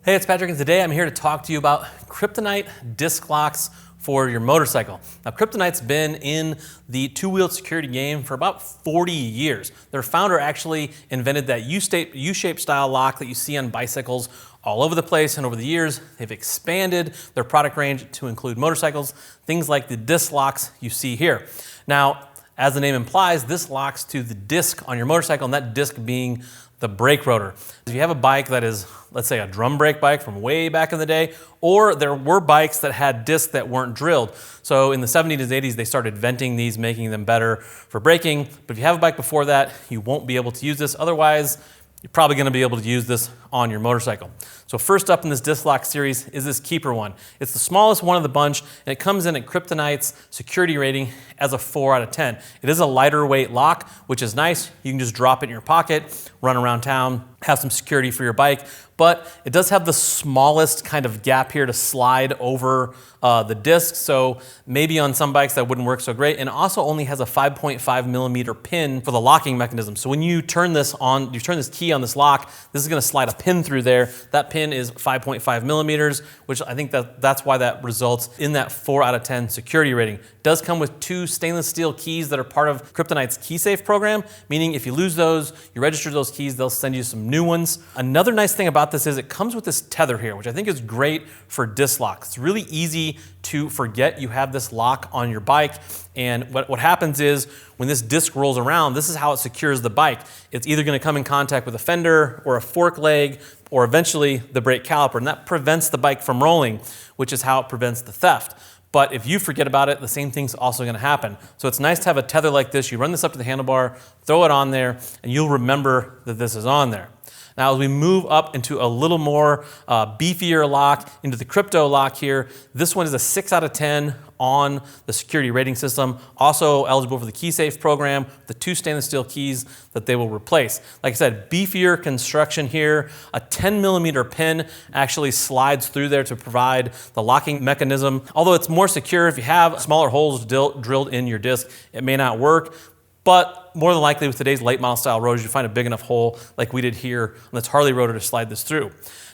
Hey, it's Patrick, and today I'm here to talk to you about Kryptonite Disc Locks for your motorcycle. Now, Kryptonite's been in the two-wheeled security game for about 40 years. Their founder actually invented that U-shaped style lock that you see on bicycles all over the place, and over the years, they've expanded their product range to include motorcycles, things like the disc locks you see here. Now, as the name implies, this locks to the disc on your motorcycle, and that disc being the brake rotor. If you have a bike that is, let's say, a drum brake bike from way back in the day, or there were bikes that had discs that weren't drilled. So in the 70s and 80s, they started venting these, making them better for braking. But if you have a bike before that, you won't be able to use this. Otherwise, you're probably going to be able to use this on your motorcycle. So first up in this disc lock series is this Keeper one. It's the smallest one of the bunch, and it comes in at Kryptonite's security rating as a 4 out of 10. It is a lighter weight lock, which is nice. You can just drop it in your pocket, run around town, have some security for your bike, but it does have the smallest kind of gap here to slide over the disc, so maybe on some bikes that wouldn't work so great, and it also only has a 5.5 millimeter pin for the locking mechanism. So when you turn this on, you turn this key on this lock, this is going to slide a pin through there. That pin is 5.5 millimeters, which I think that's why that results in that 4 out of 10 security rating. It does come with 2 stainless steel keys that are part of Kryptonite's KeySafe program, meaning if you lose those, you register those keys, they'll send you some new ones. Another nice thing about this is it comes with this tether here, which I think is great for disc locks. It's really easy to forget you have this lock on your bike, and what happens is when this disc rolls around, this is how it secures the bike. It's either going to come in contact with a fender or a fork leg or eventually the brake caliper, and that prevents the bike from rolling, which is how it prevents the theft. But if you forget about it, the same thing's also going to happen. So it's nice to have a tether like this. You run this up to the handlebar, throw it on there, and you'll remember that this is on there. Now, as we move up into a little more beefier lock, into the Krypto lock here, this one is a 6 out of 10 on the security rating system. Also eligible for the KeySafe program, the 2 stainless steel keys that they will replace. Like I said, beefier construction here. A 10 millimeter pin actually slides through there to provide the locking mechanism. Although it's more secure, if you have smaller holes drilled in your disc, it may not work. But more than likely with today's late model style rotors, you find a big enough hole like we did here on this Harley rotor to slide this through.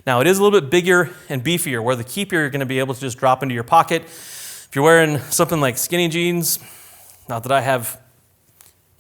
Now it is a little bit bigger and beefier, where the Keeper you're going to be able to just drop into your pocket. If you're wearing something like skinny jeans, not that I have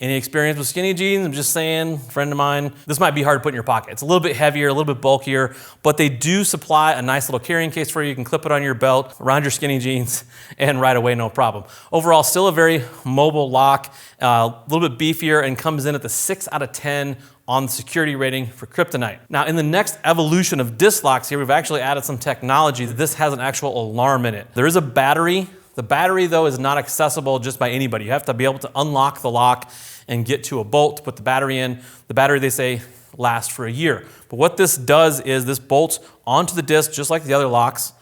any experience with skinny jeans, I'm just saying, friend of mine, this might be hard to put in your pocket. It's a little bit heavier, a little bit bulkier, but they do supply a nice little carrying case for you. You can clip it on your belt, around your skinny jeans, and right away, no problem. Overall, still a very mobile lock, a little bit beefier, and comes in at the 6 out of 10 on the security rating for Kryptonite. Now, in the next evolution of disc locks here, we've actually added some technology that this has an actual alarm in it. There is a battery. The battery, though, is not accessible just by anybody. You have to be able to unlock the lock and get to a bolt to put the battery in. The battery, they say, lasts for a year. But what this does is this bolts onto the disc just like the other locks.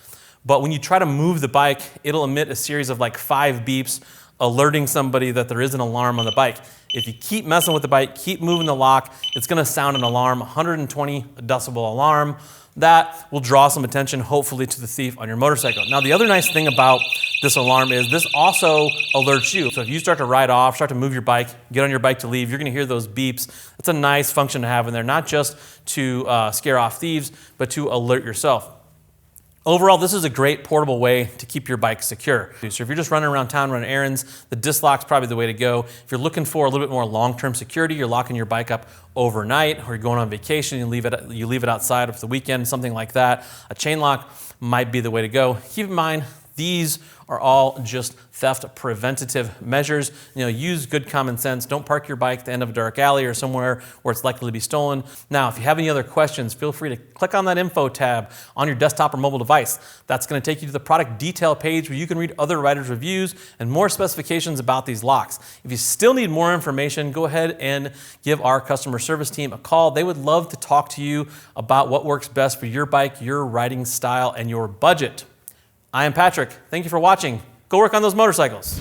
But when you try to move the bike, it'll emit a series of like 5 beeps alerting somebody that there is an alarm on the bike. If you keep messing with the bike, keep moving the lock, it's going to sound an alarm, 120 decibel alarm. That will draw some attention, hopefully, to the thief on your motorcycle. Now, the other nice thing about this alarm is this also alerts you. So if you start to ride off, start to move your bike, get on your bike to leave, you're going to hear those beeps. It's a nice function to have in there, not just to scare off thieves, but to alert yourself. Overall, this is a great portable way to keep your bike secure. So if you're just running around town, running errands, the disc lock's probably the way to go. If you're looking for a little bit more long-term security, you're locking your bike up overnight, or you're going on vacation, you leave it outside for the weekend, something like that, a chain lock might be the way to go. Keep in mind, these are all just theft preventative measures. Use good common sense. Don't park your bike at the end of a dark alley or somewhere where it's likely to be stolen. Now, if you have any other questions, feel free to click on that info tab on your desktop or mobile device. That's going to take you to the product detail page where you can read other riders' reviews and more specifications about these locks. If you still need more information, go ahead and give our customer service team a call. They would love to talk to you about what works best for your bike, your riding style, and your budget. I am Patrick. Thank you for watching. Go work on those motorcycles.